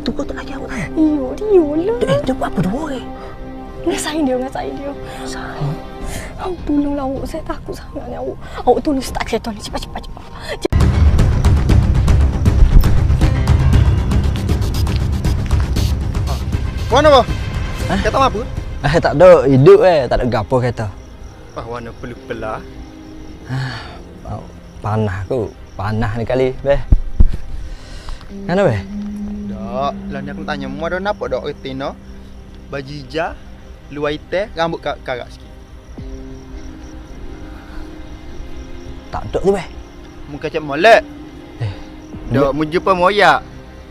Tu kau tak lagi awak kan? Dia lah. Dia buat apa dua orang? Ngasain dia. Sayang. Awak tolonglah awak. Saya takut sangat ni awak. Awak tolong start kereta ni. Cepat. Warna apa? Kata apa? Tak ada. Hidup tak ada gapo kata. Apa warna peluh-pelah? Panah aku. Panah ni kali, beh. Mana beh? Tak. Lah ni aku tanya, mu ada nampak tak retina? Baju hijau, luar hitam, rambut karat sikit. Tak ada tu beh. Muka cak molek. Dok, mu jumpa moyak.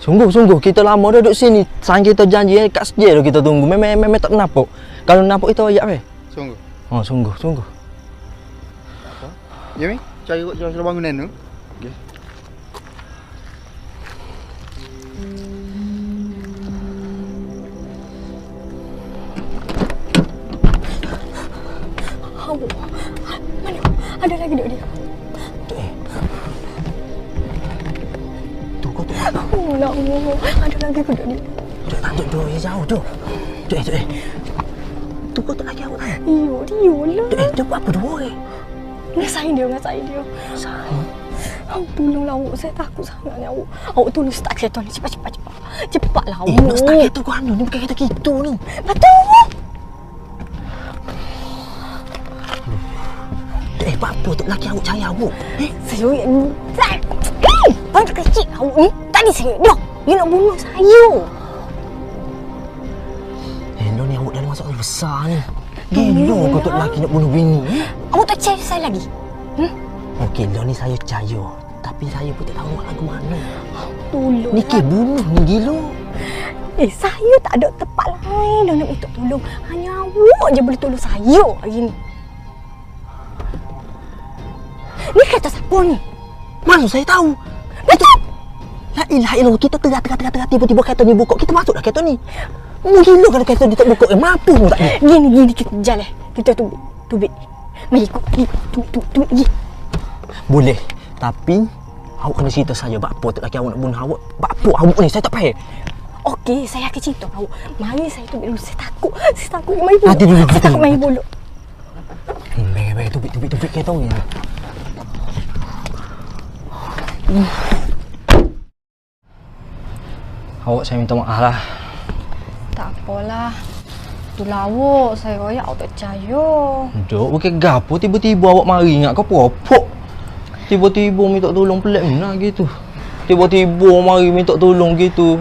Sungguh kita lama dah duduk sini. Sang kita janji kat sejak dah kita tunggu. Memang tak nampak. Kalau nampak itu ayat beh. Sungguh. Oh, sungguh. Apa? Ya mi, cari bangunan tu. Okey. Awak. Mana? Ada lagi duk dia. Tu kau tu. Oh, nak Allah. Ada lagi ke duk dia? Tak duduk jauh tu. Duk. Tu kau tak lagi awak kan? Dia lah. Dia buat apa dua orang? Ngasain dia. Sayang. Awak tolonglah awak. Saya takut sangat ni awak. Awak tolong start kereta ni. Cepat. Cepatlah awak. Nak start kereta kau anu ni bukan kereta kita ni. Betul. Buat apa tu laki awak cari awak? Saya banyak kecil awak ni. Tadi saya dia nak bunuh saya. Hello ni awak dalam masalah besar ni. Gila kau tu lelaki nak bunuh bini. Awak tak percaya saya lagi? Okey, lo ni saya percaya. Tapi saya pun tak tahu nak lagu mana. Tolong. Ni ke bunuh ni gila. Saya tak ada tempat lain dah nak minta tolong. Hanya awak je boleh tolong saya hari ni. Ni kereta siapa ni? Mana saya tahu? Betul! La ilaha illallah, kita tengah tiba-tiba kereta ni buka. Kita masuk dah kereta ni. Mu gila kalau kereta ni tak buka. Mampu mu tak ni? Gini kita jalan. Kita tubik. Mari ikut. Tubik pergi. Boleh. Tapi awak kena cerita saya buat apa tak laki awak nak bunuh awak. Buat apa awak ni? Saya tak faham. Okey, saya akan cerita awak. Mari saya tubik dulu. Saya takut. Mari dulu. Nanti dulu. Saya takut mari dulu. Baik. Tubik kereta ni. Awak saya minta maaf lah. Tak apalah. Itulah awak. Saya royak awak tak percaya. Duk, bukan gapo tiba-tiba awak mari ingat kau propok. Tiba-tiba minta tolong pelik mana gitu. Tiba-tiba mari minta tolong gitu.